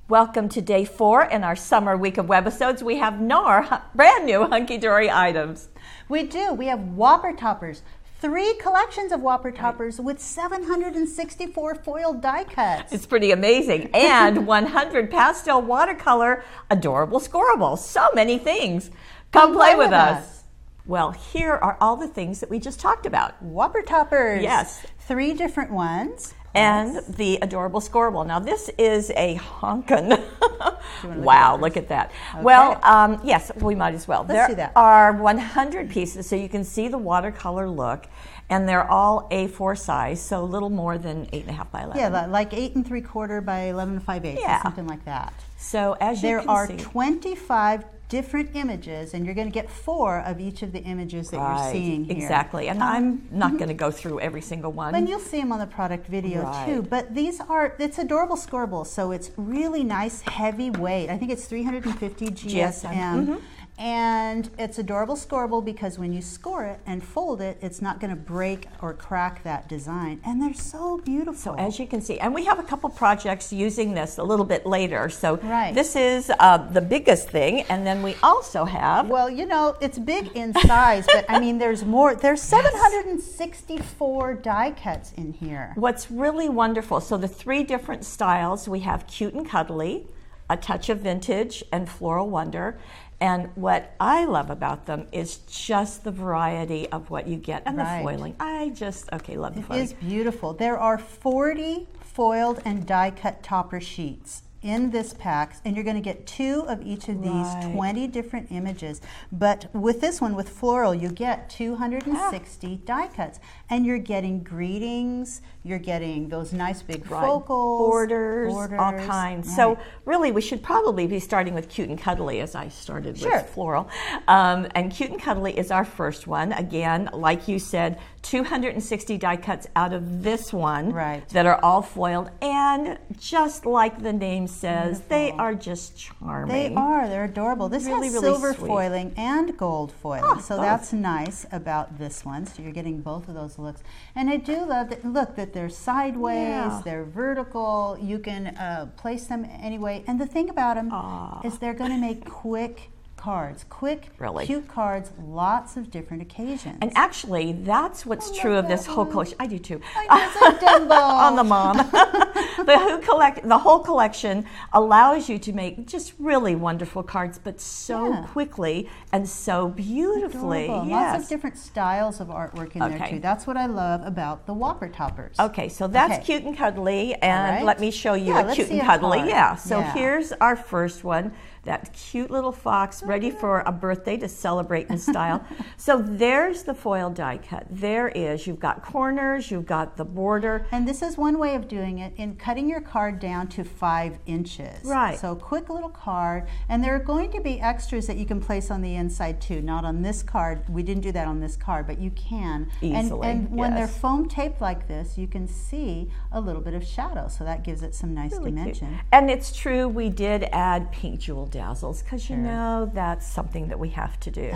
Welcome to day 4 in our summer week of Webisodes. We have more brand new hunky-dory items. We do. We have Whopper toppers. 3 collections of Whopper toppers with 764 foiled die cuts. It's pretty amazing. And 100 pastel watercolor adorable scorables. So many things. Come play with us. Well, here are all the things that we just talked about. Whopper toppers. Yes. 3 different ones. And the adorable scorable. Now this is a honkin'. Wow, look at that. Okay. Well, yes, we might as well. Let's do that. There are 100 pieces, so you can see the watercolor look, and they're all A4 size, so a little more than 8.5 by 11. Yeah, like 8 3/4 by 11 5/8, yeah. something like that. So as you there can are see, 25 different images, and you're going to get 4 of each of the images that you're seeing here. Exactly, and I'm not going to go through every single one. And you'll see them on the product video too, but these are, it's adorable scorables, so it's really nice, heavy weight. I think it's 350 GSM. And it's adorable scoreable because when you score it and fold it, it's not going to break or crack that design. And they're so beautiful. So as you can see, and we have a couple projects using this a little bit later. So this is the biggest thing. And then we also have... Well, you know, it's big in size, but I mean, there's more. There's 764 die cuts in here. What's really wonderful, so the 3 different styles, we have Cute and Cuddly, A Touch of Vintage, and Floral Wonder. And what I love about them is just the variety of what you get and the foiling. I just, love the foiling. It is beautiful. There are 40 foiled and die cut topper sheets in this pack, and you're going to get 2 of each of these 20 different images. But with this one, with Floral, you get 260 die cuts, and you're getting greetings, you're getting those nice big focals, borders, all kinds. So really, we should probably be starting with Cute and Cuddly, as I started with Floral. And Cute and Cuddly is our first one. Again, like you said, 260 die cuts out of this one that are all foiled, and just like the name says, they are just charming. They are. They're adorable. This has silver foiling and gold foiling, so that's nice about this one. So you're getting both of those looks. And I do love that. Look, that they're sideways, they're vertical. You can place them anyway. And the thing about them is they're going to make quick cards, cute cards, lots of different occasions. And actually, that's what's true of this whole collection. I do too. On the mom. The whole collection allows you to make just really wonderful cards, but so quickly and so beautifully. Lots of different styles of artwork in there too. That's what I love about the Whopper toppers. Okay, so that's Cute and Cuddly, and let me show you a Cute and Cuddly. So here's our first one. That cute little fox ready for a birthday to celebrate in style. So there's the foil die cut. There is, you've got corners, you've got the border. And this is one way of doing it, in cutting your card down to 5 inches. So quick little card, and there are going to be extras that you can place on the inside too. Not on this card, we didn't do that on this card, but you can. Easily, and when they're foam taped like this, you can see a little bit of shadow, so that gives it some nice dimension. Cute. And it's true, we did add pink jewel dazzles, because you know that's something that we have to do.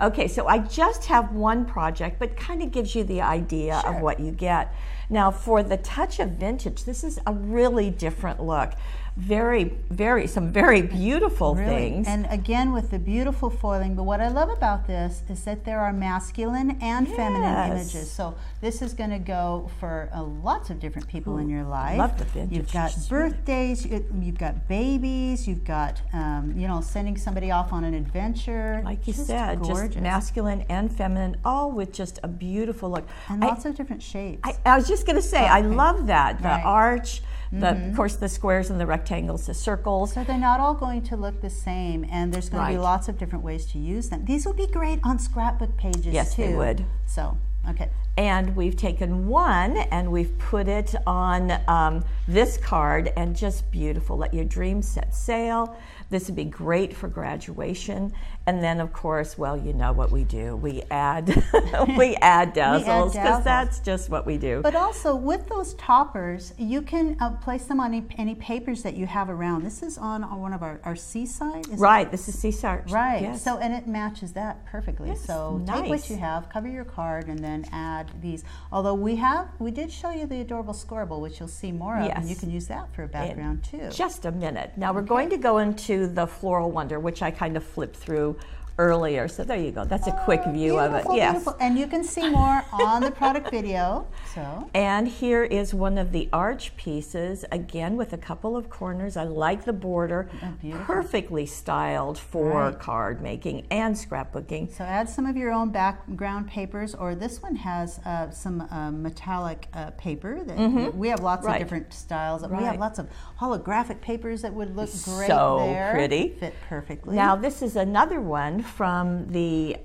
Okay, so I just have one project, but kind of gives you the idea of what you get. Now for the Touch of Vintage, this is a really different look. Some very beautiful things. And again, with the beautiful foiling, but what I love about this is that there are masculine and feminine images. So this is going to go for lots of different people in your life. Love the vintage. You've got birthdays, you've got babies, you've got, you know, sending somebody off on an adventure. Like you said, just masculine and feminine, all with just a beautiful look. And lots of different shapes. I was just going to say, I love that. The arch, of course, the squares and the rectangles, the circles. So they're not all going to look the same, and there's going to be lots of different ways to use them. These would be great on scrapbook pages too. Yes, they would. So, And we've taken one and we've put it on this card, and just beautiful. Let your dreams set sail. This would be great for graduation. And then, of course, well, you know what we do. We add dazzles, because that's just what we do. But also, with those toppers, you can place them on any papers that you have around. This is on one of our Seaside. This is Seaside. So, and it matches that perfectly. So take what you have, cover your card, and then add these. Although we did show you the adorable scoreable, which you'll see more of, and you can use that for a background too. Just a minute. Now we're going to go into the Floral Wonder, which I kind of flipped through earlier. So there you go. That's a quick view of it. Yes. Beautiful. And you can see more on the product video. And here is one of the arch pieces, again with a couple of corners. I like the border. Perfectly styled for card making and scrapbooking. So add some of your own background papers, or this one has some metallic paper. That we have lots of different styles. We have lots of holographic papers that would look great there. So pretty. Fit perfectly. Now this is another one from the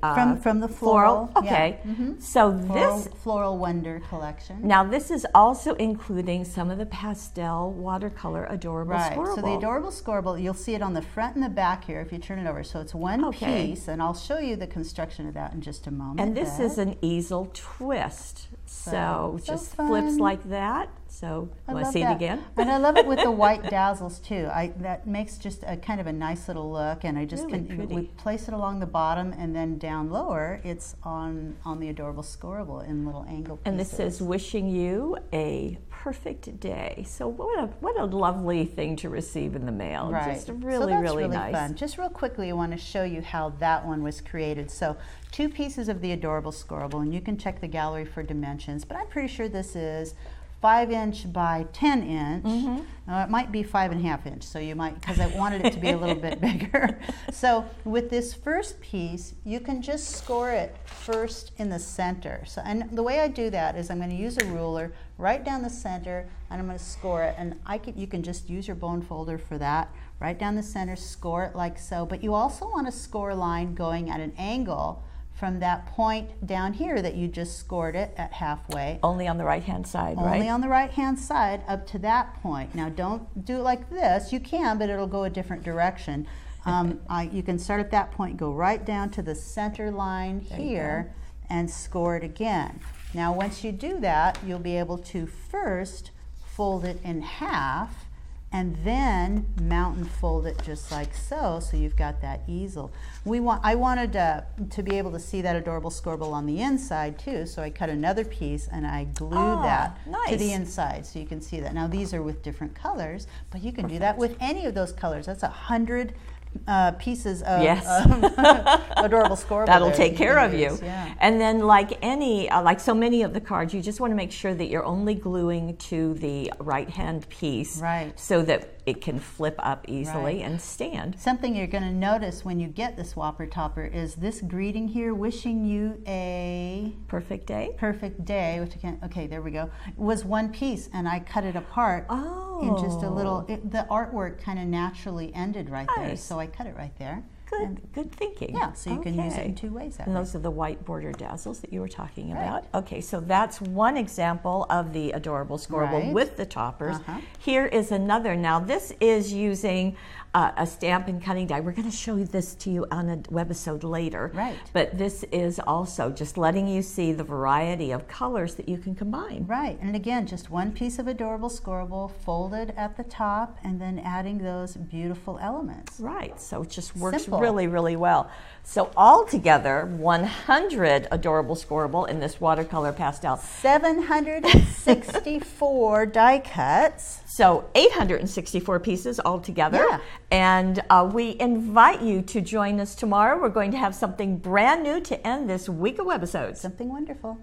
from the floral. Okay, so this Floral Wonder collection. Now this is also including some of the pastel watercolor adorable scoreable. So the adorable scoreable, you'll see it on the front and the back here if you turn it over. So it's one piece, and I'll show you the construction of that in just a moment. And this is an easel twist. So just flips like that. So want to see it again? And I love it with the white dazzles too. That makes just a kind of a nice little look, and I just we place it along the bottom, and then down lower it's on the adorable scoreable in little angle pieces. And this says wishing you a perfect day. So what a lovely thing to receive in the mail. Just really nice. Fun. Just real quickly, I want to show you how that one was created. So 2 pieces of the adorable scoreable, and you can check the gallery for dimensions, but I'm pretty sure this is 5" by 10". It might be 5.5". So you might, because I wanted it to be a little bit bigger. So with this first piece, you can just score it first in the center. So, and the way I do that is I'm going to use a ruler right down the center, and I'm going to score it. And you can just use your bone folder for that. Right down the center, score it like so. But you also want to score a line going at an angle from that point down here that you just scored it at halfway. Only on the right-hand side, right? Only on the right-hand side up to that point. Now don't do it like this. You can, but it'll go a different direction. You can start at that point, go right down to the center line here, and score it again. Now once you do that, you'll be able to first fold it in half, and then mount and fold it just like so, so you've got that easel. I wanted to be able to see that adorable scoreable on the inside too, so I cut another piece and I glued that to the inside so you can see that. Now these are with different colors, but you can do that with any of those colors. That's 100 pieces of adorable scoreable. That'll take care of you. And then like so many of the cards, you just want to make sure that you're only gluing to the right-hand piece, so that it can flip up easily and stand. Something you're going to notice when you get this Whopper topper is this greeting here, wishing you a perfect day. Perfect day, which again, okay, there we go. It was one piece, and I cut it apart in just a little. The artwork kind of naturally ended right there, so I cut it right there. Good thinking. Yeah, so you can use it in 2 ways. And those are the white border dazzles that you were talking about. Okay, so that's one example of the adorable scoreable with the toppers. Here is another. Now this is using a stamp and cutting die. We're going to show this to you on a webisode later. But this is also just letting you see the variety of colors that you can combine. And again, just one piece of adorable scoreable folded at the top, and then adding those beautiful elements. So it just works really well. So altogether, 100 adorable scoreable in this watercolor pastel. 764 die cuts. So 864 pieces altogether. And we invite you to join us tomorrow. We're going to have something brand new to end this week of Webisodes. Something wonderful.